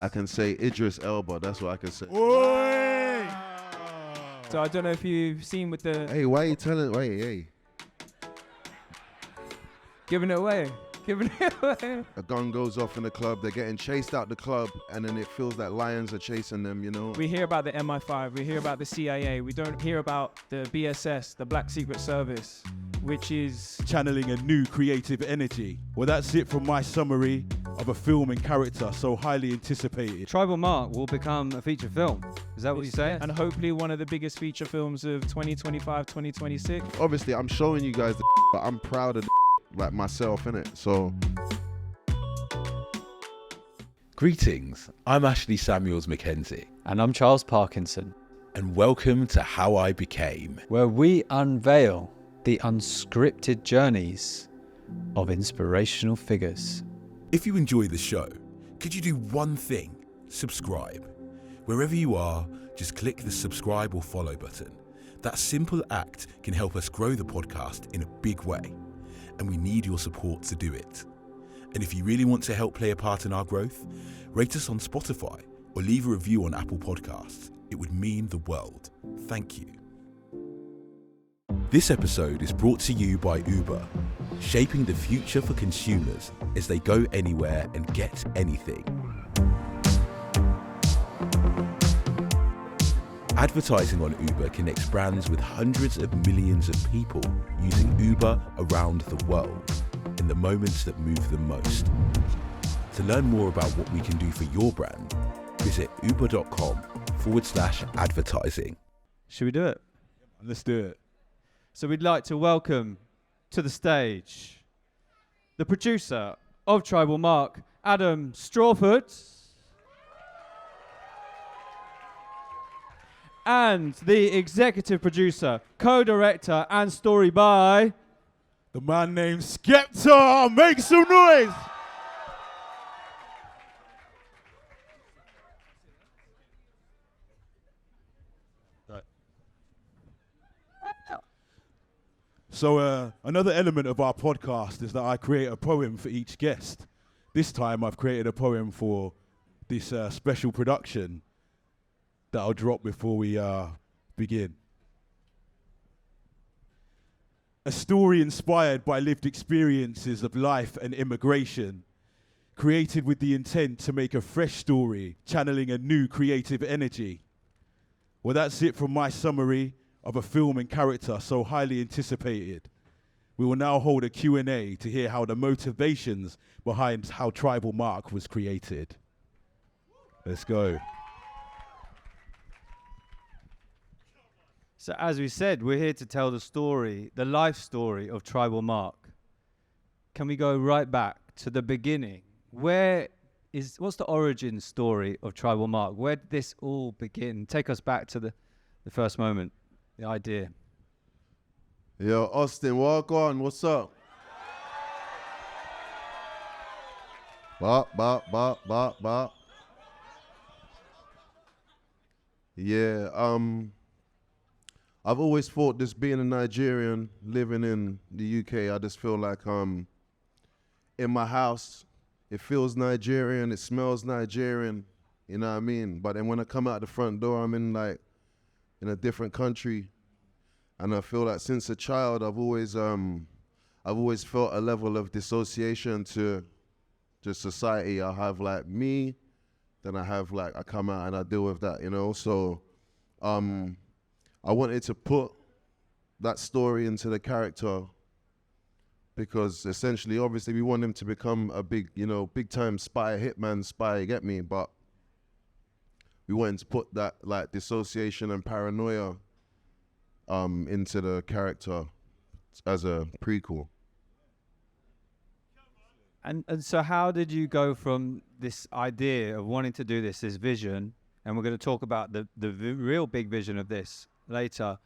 I can say Idris Elba. That's what I can say. Oi! So I don't know if you've seen with the Hey, why are you telling? Wait, hey. giving it away. A gun goes off in the club. They're getting chased out the club, and then it feels like lions are chasing them. You know. We hear about the MI5. We hear about the CIA. We don't hear about the BSS, the Black Secret Service, which is Channeling a new creative energy. Well, that's it from my summary of a film and character so highly anticipated. Tribal Mark will become a feature film. Is that what you say? and hopefully one of the biggest feature films of 2025, 2026. Obviously, I'm showing you guys the but I'm proud of like myself, innit? So. Greetings, I'm Ashley Samuels Mackenzie, And I'm Charles Parkinson, and welcome to How I Became. where we unveil the unscripted journeys of inspirational figures. If you enjoy the show, could you do one thing? Subscribe. Wherever you are, just click the subscribe or follow button. That simple act can help us grow the podcast in a big way, and we need your support to do it. And if you really want to help play a part in our growth, rate us on Spotify or leave a review on Apple Podcasts. It would mean the world. Thank you. This episode is brought to you by Uber, shaping the future for consumers as they go anywhere and get anything. Advertising on Uber connects brands with hundreds of millions of people using Uber around the world in the moments that move them most. To learn more about what we can do for your brand, visit uber.com/advertising. Should we do it? Let's do it. So we'd like to welcome to the stage the producer of Tribal Mark, Adam Strawford, and the executive producer, co-director, and story by... The man named Skepta. Make some noise. So another element of our podcast is that I create a poem for each guest. This time I've created a poem for this special production that I'll drop before we begin. A story inspired by lived experiences of life and immigration, created with the intent to make a fresh story, channeling a new creative energy. Well, that's it from my summary of a film and character so highly anticipated. We will now hold a Q&A to hear how the motivations behind how Tribal Mark was created. Let's go. So as we said, we're here to tell the story, the life story of Tribal Mark. Can we go right back to the beginning? What's the origin story of Tribal Mark? Where did this all begin? Take us back to the first moment, the idea. Yo, Austin, walk on. What's up? Bop, bop, bop, bop, bop. Yeah, I've always thought this being a Nigerian living in the UK, I just feel like in my house, it feels Nigerian, it smells Nigerian, you know what I mean? But then when I come out the front door, I'm in a different country. And I feel like since a child, I've always felt a level of dissociation to society. I have like me, then I have like, I come out and I deal with that, you know? So I wanted to put that story into the character because essentially, obviously, we want him to become a big time spy, hitman spy, you get me? But we wanted to put that like dissociation and paranoia into the character as a prequel. And so how did you go from this idea of wanting to do this vision, and we're going to talk about the real big vision of this later,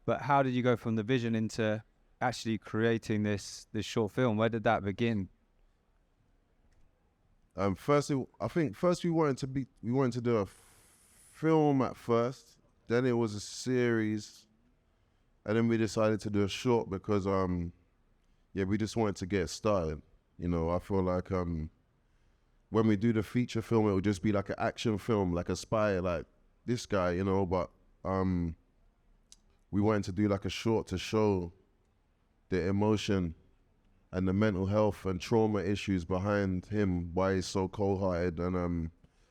but how did you go from the vision into actually creating this short film? Where did that begin? Firstly, I think we wanted to do a film at first, then it was a series, and then we decided to do a short because we just wanted to get started. You know, I feel like when we do the feature film, it will just be like an action film, like a spy, like this guy, you know. But we wanted to do like a short to show the emotion and the mental health and trauma issues behind him, why he's so cold-hearted and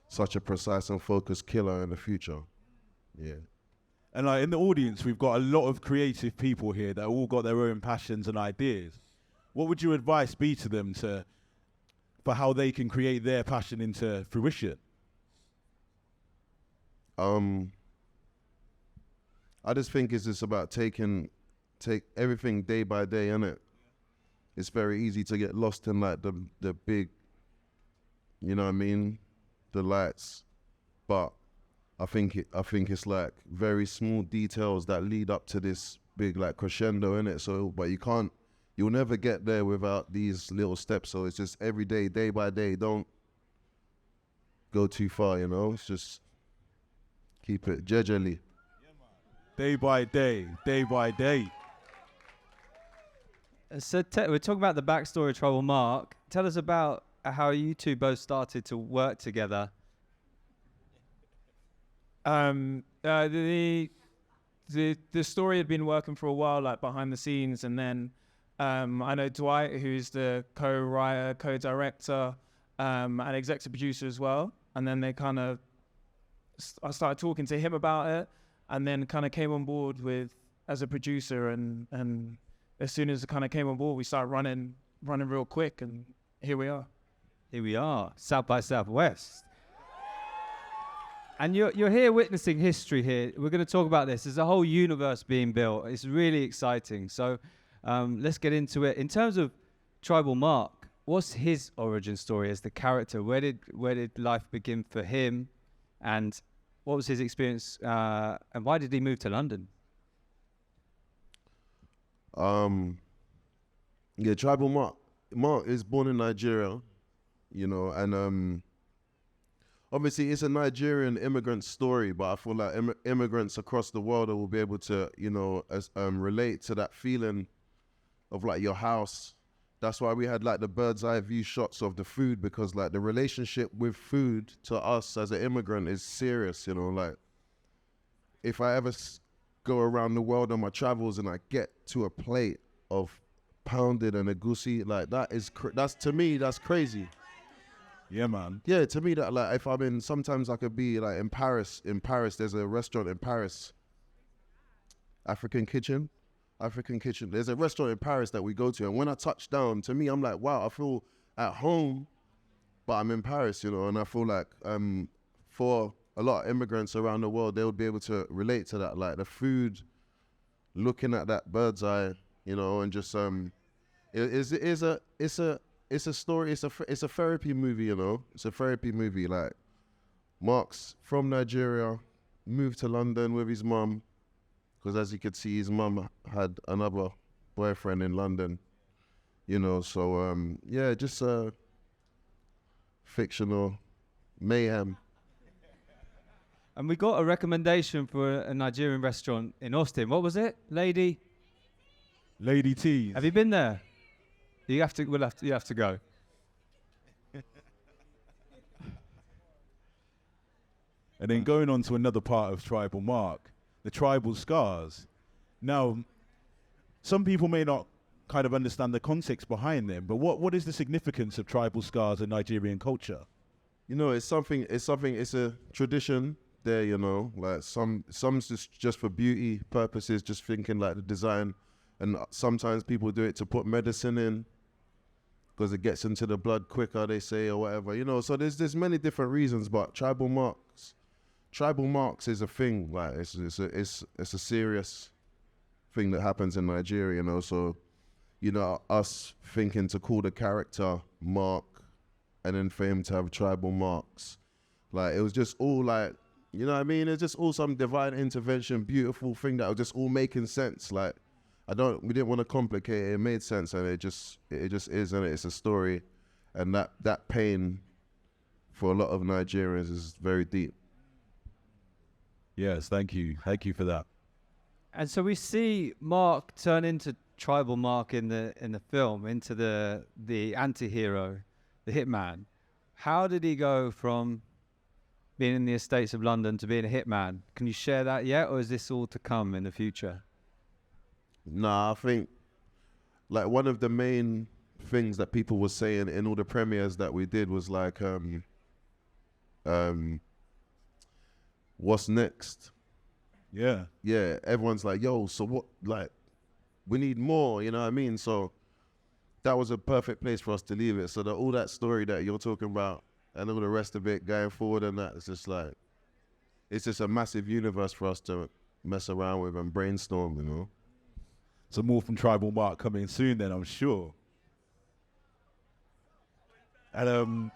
such a precise and focused killer in the future. Yeah. And like in the audience, we've got a lot of creative people here that all got their own passions and ideas. What would your advice be to them for how they can create their passion into fruition? I just think it's just about take everything day by day, innit? It's very easy to get lost in like the big, you know what I mean, the lights. But I think it's like very small details that lead up to this big like crescendo, innit? So, but you'll never get there without these little steps. So it's just every day, day by day. Don't go too far, you know? It's just keep it jejely. Day by day, day by day. So we're talking about the backstory of Trouble Mark. Tell us about how you two both started to work together. The story had been working for a while, like behind the scenes, and then I know Dwight, who's the co-writer, co-director, and executive producer as well. And then they kind of, I started talking to him about it, and then kind of came on board as a producer, and as soon as it kind of came on board, we started running real quick, and here we are. Here we are, South by Southwest. And you're here witnessing history here. We're going to talk about this. There's a whole universe being built. It's really exciting. So let's get into it. In terms of Tribal Mark, what's his origin story as the character? Where did life begin for him? And what was his experience? And why did he move to London? Yeah, Tribal Mark. Mark is born in Nigeria, you know, and obviously it's a Nigerian immigrant story, but I feel like immigrants across the world will be able to, you know, relate to that feeling of like your house. That's why we had like the bird's eye view shots of the food, because like the relationship with food to us as an immigrant is serious, you know. Like if I ever go around the world on my travels and I get to a plate of pounded and egusi, like that's to me, that's crazy. Yeah, man. Yeah, to me that like if I'm in, sometimes I could be like in Paris. In Paris, there's a restaurant in Paris, African Kitchen. There's a restaurant in Paris that we go to, and when I touch down, to me, I'm like, wow, I feel at home, but I'm in Paris, you know. And I feel like for a lot of immigrants around the world, they would be able to relate to that, like the food, looking at that bird's eye, you know, and just it's a story. It's a therapy movie, you know. It's a therapy movie. Like Mark's from Nigeria, moved to London with his mum, because as you could see, his mum had another boyfriend in London, you know. So yeah, just fictional mayhem. And we got a recommendation for a Nigerian restaurant in Austin. What was it? Lady T's. Have you been there? You have to go. And then going on to another part of Tribal Mark, the tribal scars. Now, some people may not kind of understand the context behind them, but what is the significance of tribal scars in Nigerian culture? You know, it's a tradition there, you know, like some's just for beauty purposes, just thinking like the design, and sometimes people do it to put medicine in, because it gets into the blood quicker, they say, or whatever, you know. So there's many different reasons, but tribal marks is a thing. Like it's a serious thing that happens in Nigeria, you know. So, you know, us thinking to call the character Mark, and then for him to have tribal marks, like it was just all like, you know what I mean? It's just all some divine intervention, beautiful thing that was just all making sense. Like we didn't want to complicate it. It made sense, and it just is, and it's a story, and that pain for a lot of Nigerians is very deep. Yes, thank you for that. And so we see Mark turn into Tribal Mark in the film, into the anti-hero, the hitman. How did he go from being in the estates of London to being a hitman? Can you share that yet, or is this all to come in the future? Nah, I think like one of the main things that people were saying in all the premieres that we did was like, what's next? Yeah. Yeah, everyone's like, yo, so what, like, we need more, you know what I mean? So that was a perfect place for us to leave it. So that all that story that you're talking about and all the rest of it going forward and that, it's just like, it's just a massive universe for us to mess around with and brainstorm, you know? So more from Tribal Mark coming soon then, I'm sure. And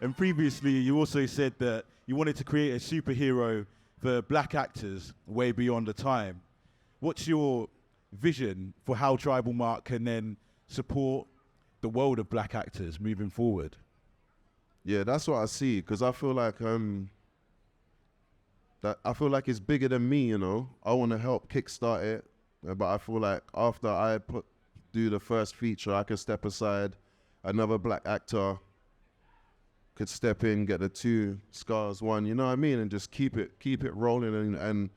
and previously you also said that you wanted to create a superhero for black actors way beyond the time. What's your vision for how Tribal Mark can then support the world of black actors moving forward? Yeah, that's what I see, because I feel like it's bigger than me, you know. I want to help kickstart it, but I feel like after I do the first feature, I can step aside, another black actor could step in, get the 2 scars, 1, you know what I mean, and just keep it rolling. And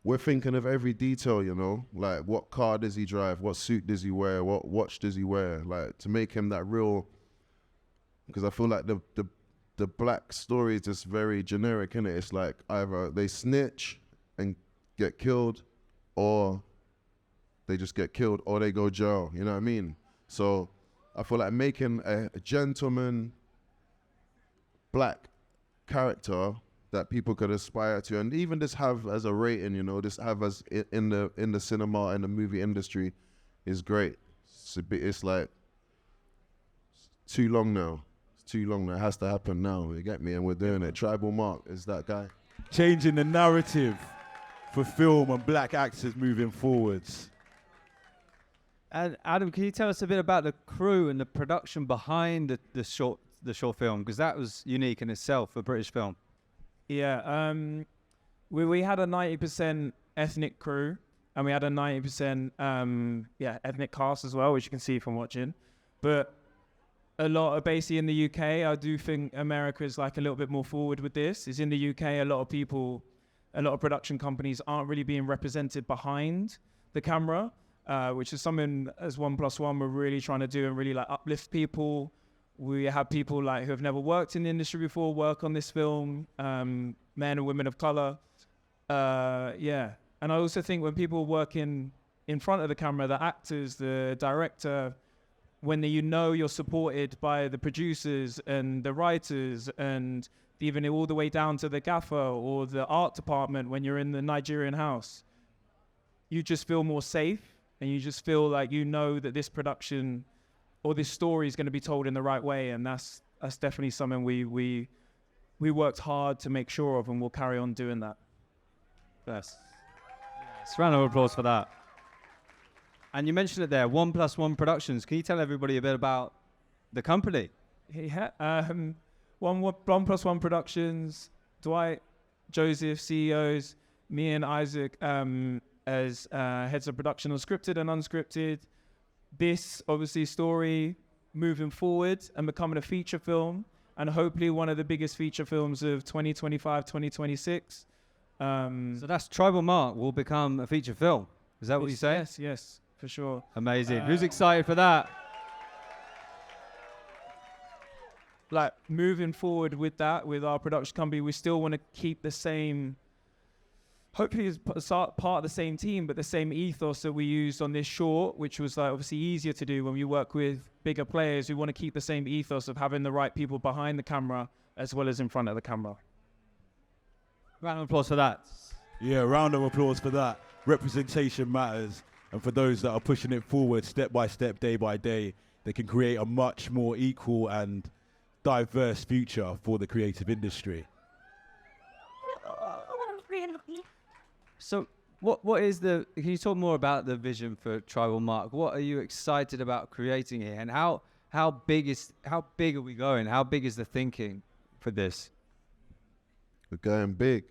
we're thinking of every detail, you know, like what car does he drive, what suit does he wear, what watch does he wear, like to make him that real. Because I feel like the black story is just very generic, innit? It's like either they snitch and get killed, or they just get killed, or they go jail, you know what I mean? So I feel like making a gentleman black character that people could aspire to, and even just have as a rating, you know, just have as in the cinema and the movie industry, is great. It's like too long now. It's too long now. It has to happen now. You get me? And we're doing it. Tribal Mark is that guy. Changing the narrative for film and black actors moving forwards. And Adam, can you tell us a bit about the crew and the production behind the short film? Because that was unique in itself for British film. Yeah, we had a 90% ethnic crew, and we had a 90% ethnic cast as well, which you can see from watching. But a lot of basically in the UK, I do think America is like a little bit more forward with this. Is in the UK, a lot of production companies aren't really being represented behind the camera, which is something as 1+1 we're really trying to do and really like uplift people. We have people like who have never worked in the industry before work on this film, men and women of color. And I also think when people work in front of the camera, the actors, the director, when you're supported by the producers and the writers and even all the way down to the gaffer or the art department when you're in the Nigerian house, you just feel more safe and you just feel like you know that this production or this story is going to be told in the right way, and that's definitely something we worked hard to make sure of, and we'll carry on doing that. Yes. Round of applause for that. And you mentioned it there, 1+1 Productions. Can you tell everybody a bit about the company? Yeah, 1+1 Productions, Dwight, Joseph, CEOs, me and Isaac as heads of production, Unscripted and Unscripted. This, obviously, story moving forward and becoming a feature film, and hopefully one of the biggest feature films of 2025, 2026. So that's Tribal Mark will become a feature film. Is that what you say? Yes, for sure. Amazing. Who's excited for that? Like, moving forward with that, with our production company, we still want to keep the same, hopefully it's part of the same team, but the same ethos that we used on this short, which was like obviously easier to do when you work with bigger players. We want to keep the same ethos of having the right people behind the camera as well as in front of the camera. Round of applause for that. Yeah, round of applause for that. Representation matters. And for those that are pushing it forward step by step, day by day, they can create a much more equal and diverse future for the creative industry. So what is can you talk more about the vision for Tribal Mark? What are you excited about creating here? And how big are we going? How big is the thinking for this? We're going big.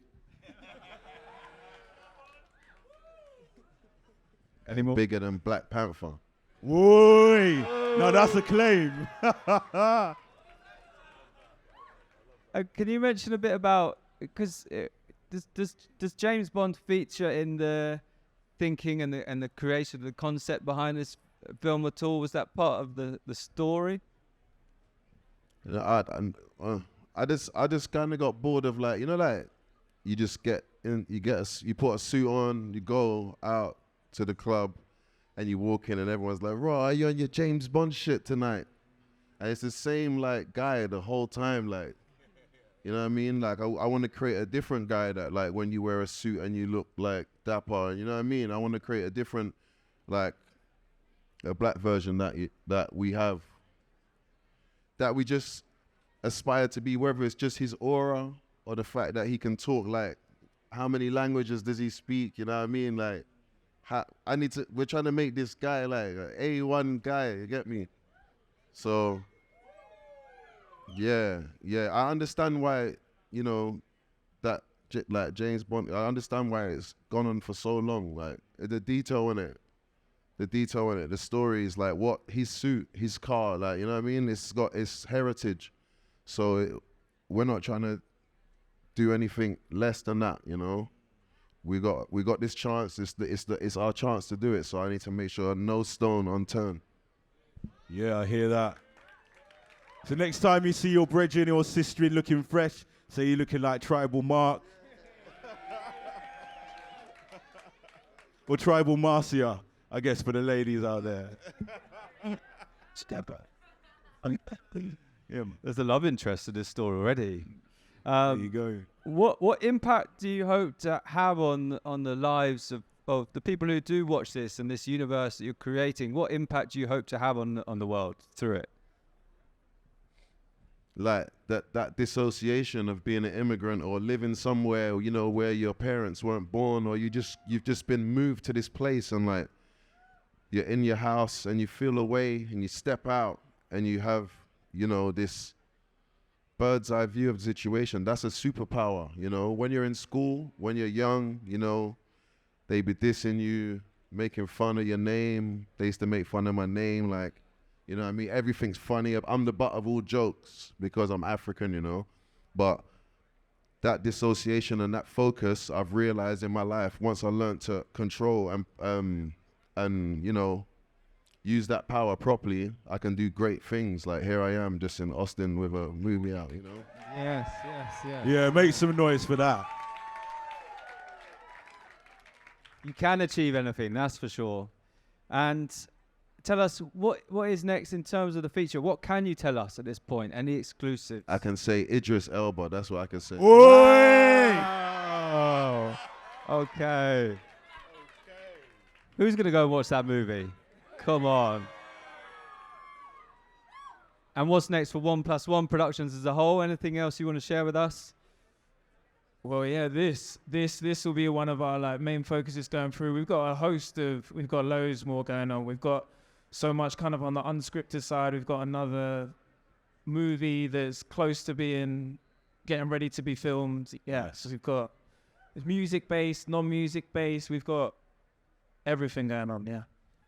Any more? Bigger than Black Panther. Whoa! Now that's a claim. Can you mention a bit about, because does James Bond feature in the thinking and the creation of the concept behind this film at all? Was that part of the story? You know, I just kind of got bored of like, you know, like you just get in, you put a suit on, you go out to the club, and you walk in, and everyone's like, "Raw, are you on your James Bond shit tonight?" And it's the same like guy the whole time, like, you know what I mean? Like I want to create a different guy that like when you wear a suit and you look like dapper, you know what I mean? I want to create a different, like, a black version that we have, that we just aspire to be, whether it's just his aura or the fact that he can talk, like, how many languages does he speak, you know what I mean? Like, we're trying to make this guy like an A1 guy, you get me? So, yeah, I understand why, you know, that, like, James Bond, I understand why it's gone on for so long, like, the detail in it, the story is like what, his suit, his car, like, you know what I mean? It's got its heritage. So we're not trying to do anything less than that, you know? We got this chance, it's our chance to do it, so I need to make sure no stone unturned. Yeah, I hear that. So next time you see your brethren or sister looking fresh, say you're looking like Tribal Mark. Or Tribal Marcia, I guess, for the ladies out there. Skepta. Yeah, man. There's a love interest in this story already. There you go. What impact do you hope to have on the lives of both the people who do watch this and this universe that you're creating? What impact do you hope to have on the world through it? Like that dissociation of being an immigrant or living somewhere, you know, where your parents weren't born, or you've just been moved to this place, and like you're in your house and you feel away and you step out and you have, you know, this bird's eye view of the situation. That's a superpower, you know. When you're in school, when you're young, you know, they be dissing you, making fun of your name. They used to make fun of my name, like, you know what I mean? Everything's funny. I'm the butt of all jokes because I'm African, you know. But that dissociation and that focus, I've realized in my life, once I learned to control and you know, use that power properly, I can do great things. Like here I am just in Austin with a movie out, you know? Yes. Yeah, make some noise for that. You can achieve anything, that's for sure. And tell us, what is next in terms of the feature? What can you tell us at this point? Any exclusives? I can say Idris Elba, that's what I can say. Wow. Okay. Who's going to go watch that movie? Come on. And what's next for 1+1 Productions as a whole? Anything else you want to share with us? Well, yeah, this will be one of our like main focuses going through. We've got loads more going on. We've got so much kind of on the unscripted side. We've got another movie that's close to getting ready to be filmed. Yeah, so we've got music based, non-music based. We've got everything going on. Yeah.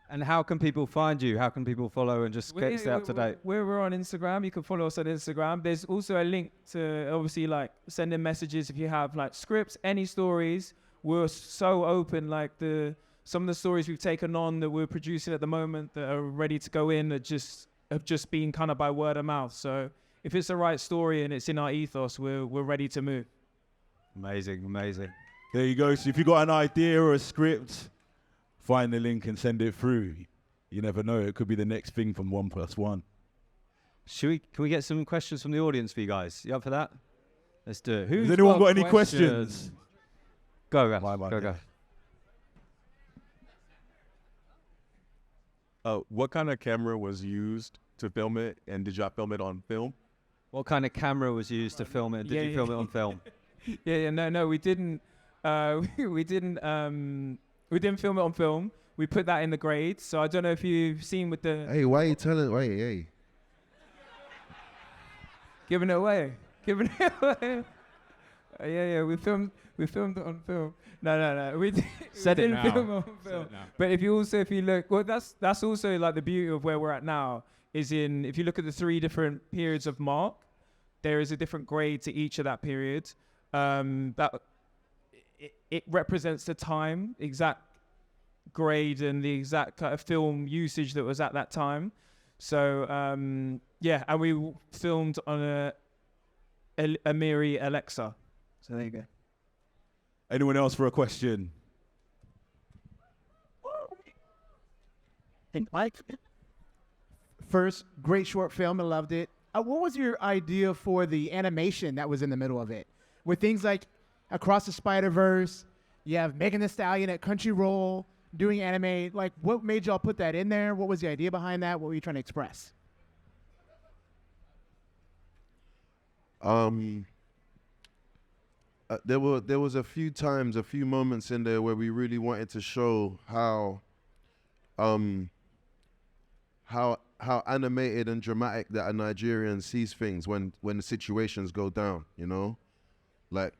And how can people find you? How can people follow and just stay up to date? We're on Instagram. You can follow us on Instagram. There's also a link to obviously like send in messages if you have like scripts, any stories. We're so open. Like some of the stories we've taken on that we're producing at the moment that are ready to go in have just been kind of by word of mouth. So if it's the right story and it's in our ethos, we're ready to move. Amazing. There you go. So if you've got an idea or a script, find the link and send it through. You never know. It could be the next thing from 1+1. Can we get some questions from the audience for you guys? You up for that? Let's do it. Has anyone got any questions? Go. What kind of camera was used to film it, and did y'all film it on film? What kind of camera was used to film it? Did you film it on film? No, we didn't. We didn't film it on film. We put that in the grades. So I don't know if you've seen with the... Hey, why are you telling... Hey. Giving it away. Yeah. We filmed it on film. No. We Said it didn't now. film it on Said film. it now. But if you look, well, that's also like the beauty of where we're at now. Is in if you look at the 3 different periods of Mark, there is a different grade to each of that period. That it represents the time, exact grade, and the exact kind of film usage that was at that time. So and we filmed on a Miri Alexa. So there you go. Anyone else for a question? First, great short film. I loved it. What was your idea for the animation that was in the middle of it? With things like Across the Spider-Verse, you have Megan Thee Stallion at Crunchyroll doing anime. Like, what made y'all put that in there? What was the idea behind that? What were you trying to express? There was a few moments in there where we really wanted to show how animated and dramatic that a Nigerian sees things when the situations go down, you know? Like,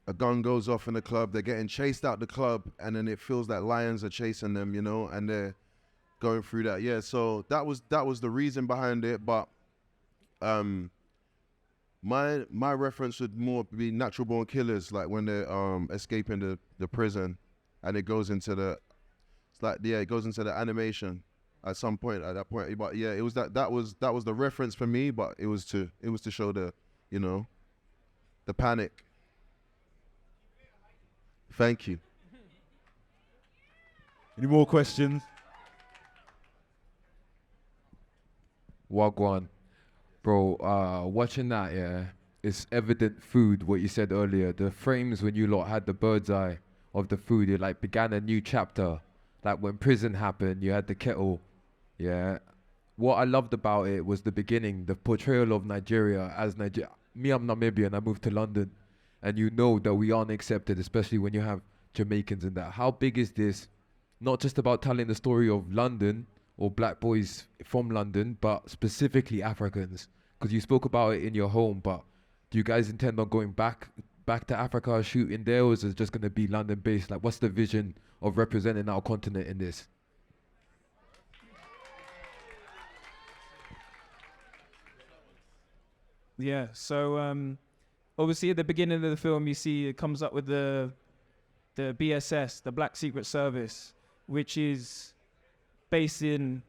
a gun goes off in the club, they're getting chased out the club, and then it feels like lions are chasing them, you know, and they're going through that. Yeah, so that was the reason behind it, but my reference would more be Natural Born Killers, like when they're escaping the prison, and it goes into the animation at some point at that point. But yeah, it was that was the reference for me, but it was to show the, you know, the panic. Thank you. Any more questions? Wagwan. Bro, watching that, yeah, it's evident food, what you said earlier. The frames when you lot had the bird's eye of the food, it like began a new chapter. Like when prison happened, you had the kettle, yeah. What I loved about it was the beginning, the portrayal of Nigeria as Nigeria. Me, I'm Namibian, I moved to London, and you know that we aren't accepted, especially when you have Jamaicans in that. How big is this? Not just about telling the story of London or black boys from London, but specifically Africans. Because you spoke about it in your home, but do you guys intend on going back to Africa, shooting there, or is it just going to be London-based? Like, what's the vision of representing our continent in this? Yeah, so obviously at the beginning of the film, you see it comes up with the BSS, the Black Secret Service, which is based in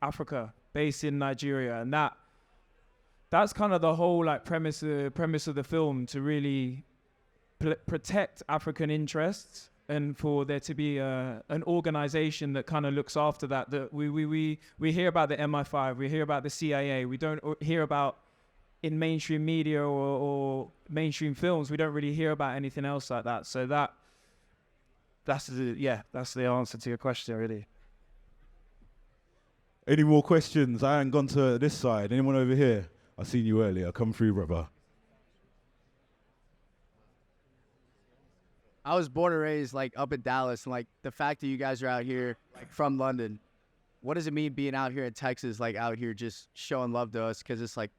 Africa, based in Nigeria, and that's kind of the whole like premise of the film, to really protect African interests and for there to be an organization that kind of looks after that. That we hear about the MI5, we hear about the CIA, we don't hear about in mainstream media or mainstream films. We don't really hear about anything else like that. So that's the answer to your question, really. Any more questions? I haven't gone to this side. Anyone over here? I seen you earlier. Come through, brother. I was born and raised like up in Dallas, and like the fact that you guys are out here like from London, what does it mean being out here in Texas, like out here just showing love to us? Because it's like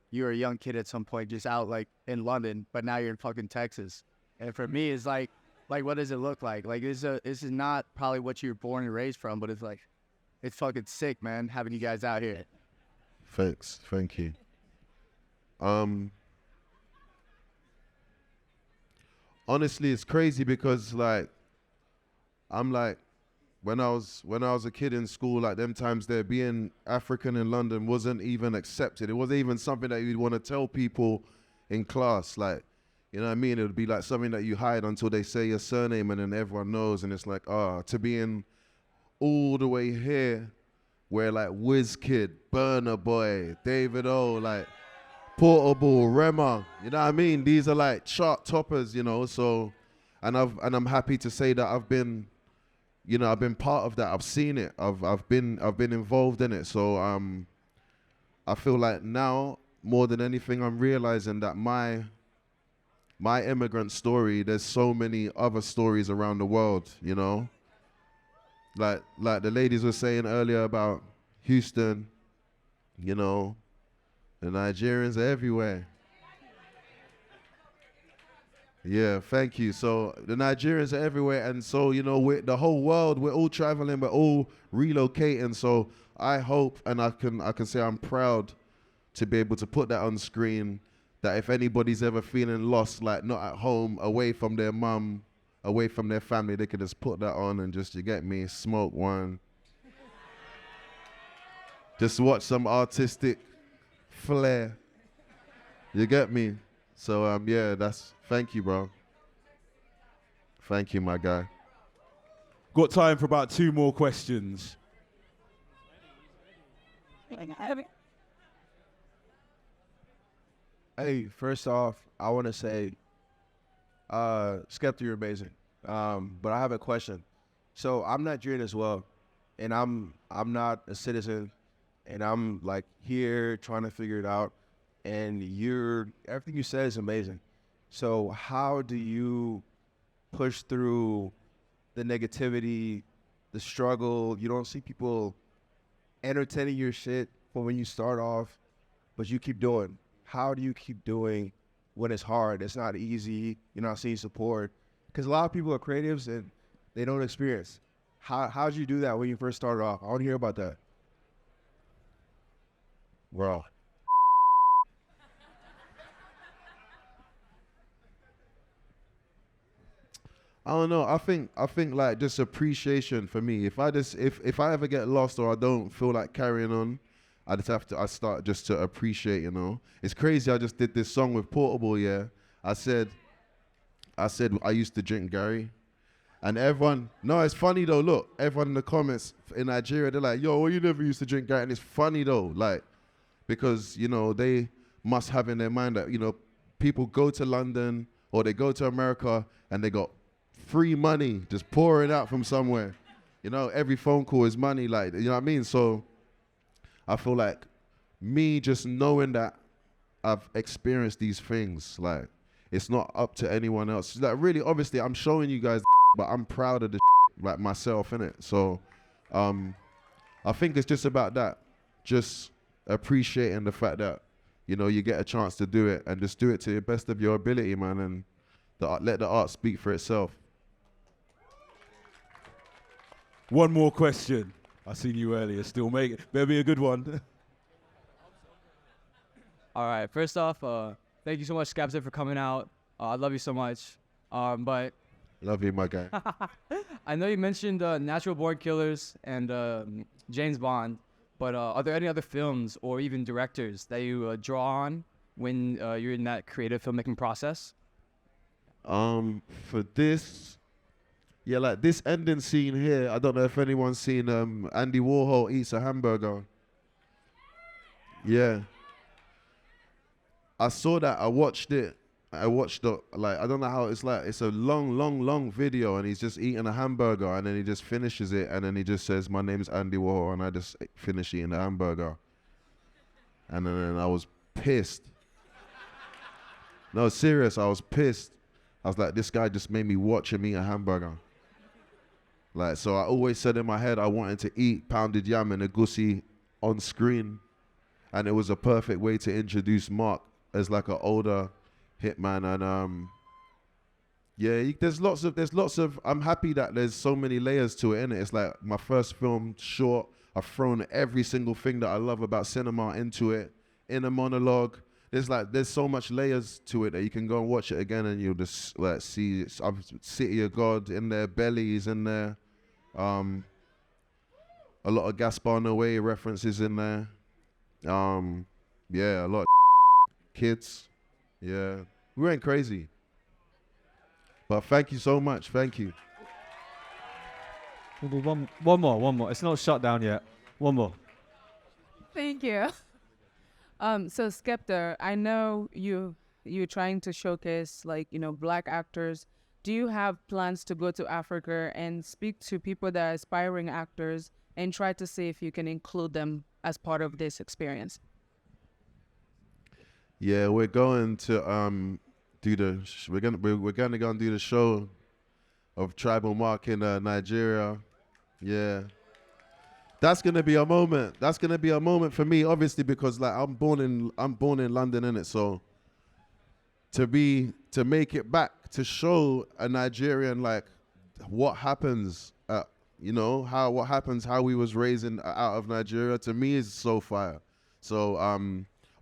you were a young kid at some point just out like in London, but now you're in fucking Texas. And for me, it's like what does it look like? Like this is not probably what you were born and raised from, but it's like it's fucking sick, man, having you guys out here. Thanks. Thank you. Honestly, it's crazy because like I'm like when I was a kid in school, like them times there, being African in London wasn't even accepted. It wasn't even something that you'd want to tell people in class. Like, you know what I mean? It would be like something that you hide until they say your surname and then everyone knows. And it's like, to be in all the way here where like Wizkid, Burna Boy, David O, like Portable, Rema, you know what I mean? These are like chart toppers, you know. So, and I'm happy to say that I've been part of that. I've seen it. I've been involved in it. So I feel like now more than anything, I'm realizing that my immigrant story, there's so many other stories around the world, you know. Like the ladies were saying earlier about Houston, you know. The Nigerians are everywhere. Yeah, thank you. So the Nigerians are everywhere, and so the whole world, we're all traveling, we're all relocating. So I hope, and I can say I'm proud to be able to put that on screen. That if anybody's ever feeling lost, like not at home, away from their mum, away from their family, they could just put that on and just, you get me, smoke one. Just watch some artistic flair. You get me? So yeah, thank you, bro. Thank you, my guy. Got time for about 2 more questions. Hey, first off, I want to say, Skepta, you're amazing. But I have a question. So I'm Nigerian as well, and I'm not a citizen, and I'm like here trying to figure it out. And everything you said is amazing. So how do you push through the negativity, the struggle? You don't see people entertaining your shit from when you start off, but you keep doing. How do you keep doing when it's hard? It's not easy. You're not seeing support. Because a lot of people are creatives and they don't experience. How did you do that when you first started off? I want to hear about that. Bro. I don't know. I think like just appreciation for me. If I ever get lost or I don't feel like carrying on, I start just to appreciate, It's crazy. I just did this song with Portable, yeah. I said I used to drink Gary. And everyone, no, it's funny though, look, everyone in the comments in Nigeria, they're like, yo, well, you never used to drink Gary. And it's funny though, like, because, they must have in their mind that, people go to London or they go to America and they got free money just pouring out from somewhere. Every phone call is money, like, you know what I mean? So I feel like me just knowing that I've experienced these things, like, it's not up to anyone else. Like, really, obviously, I'm showing you guys, but I'm proud of the like myself, innit? So I think it's just about that. Just appreciating the fact that, you get a chance to do it and just do it to the best of your ability, man, and let the art speak for itself. 1 more question. I seen you earlier. Still make it. Better be a good one. All right. First off, thank you so much, Skepta, for coming out. I love you so much. But Love you, my guy. I know you mentioned Natural Born Killers and James Bond, but are there any other films or even directors that you draw on when you're in that creative filmmaking process? For this, yeah, like this ending scene here, I don't know if anyone's seen Andy Warhol eats a hamburger. Yeah. I saw that, I watched it. I watched the, like, I don't know how it's like, it's a long video and he's just eating a hamburger and then he just finishes it and then he just says, my name's Andy Warhol, and I just finish eating the hamburger. And then I was pissed. No, serious, I was pissed. I was like, this guy just made me watch him eat a hamburger. Like, so I always said in my head I wanted to eat pounded yam and egusi on screen. And it was a perfect way to introduce Mark as like an older hitman. And yeah, there's lots of, I'm happy that there's so many layers to it, innit? It's like my first film short, I've thrown every single thing that I love about cinema into it, in a monologue. There's so much layers to it that you can go and watch it again and you'll just like see City of God in there, Belly's in there, a lot of Gaspar Noé references in there. Yeah, a lot of kids. Yeah, we went crazy. But thank you so much. Thank you. We'll do one more. It's not shut down yet. One more. Thank you. So Skepta, I know you're trying to showcase Black actors. Do you have plans to go to Africa and speak to people that are aspiring actors and try to see if you can include them as part of this experience? Yeah, we're going to we're gonna go and do the show of Tribal Mark in Nigeria. Yeah. That's gonna be a moment. That's gonna be a moment for me, obviously, because like I'm born in London, innit? So to make it back, to show a Nigerian like what happens, what happens, how we was raised out of Nigeria, to me is so fire. So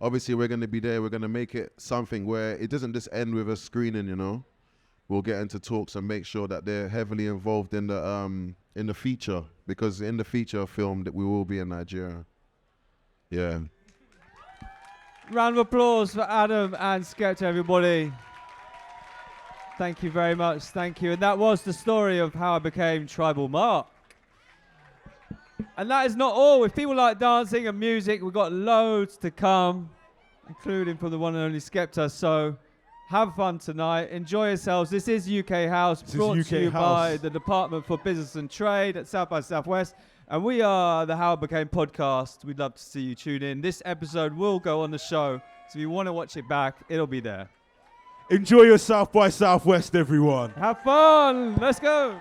obviously we're gonna be there. We're gonna make it something where it doesn't just end with a screening. We'll get into talks and make sure that they're heavily involved in the feature, because in the feature film that we will be in Nigeria. Yeah. Round of applause for Adam and Skepta, everybody. Thank you very much. Thank you. And that was the story of how I became Tribal Mark. And that is not all. If people like dancing and music, we've got loads to come, including from the one and only Skepta. So have fun tonight. Enjoy yourselves. This is UK House, brought to you by the Department for Business and Trade at South by Southwest. And we are the How It Became podcast. We'd love to see you tune in. This episode will go on the show. So if you want to watch it back, it'll be there. Enjoy your South by Southwest, everyone. Have fun. Let's go.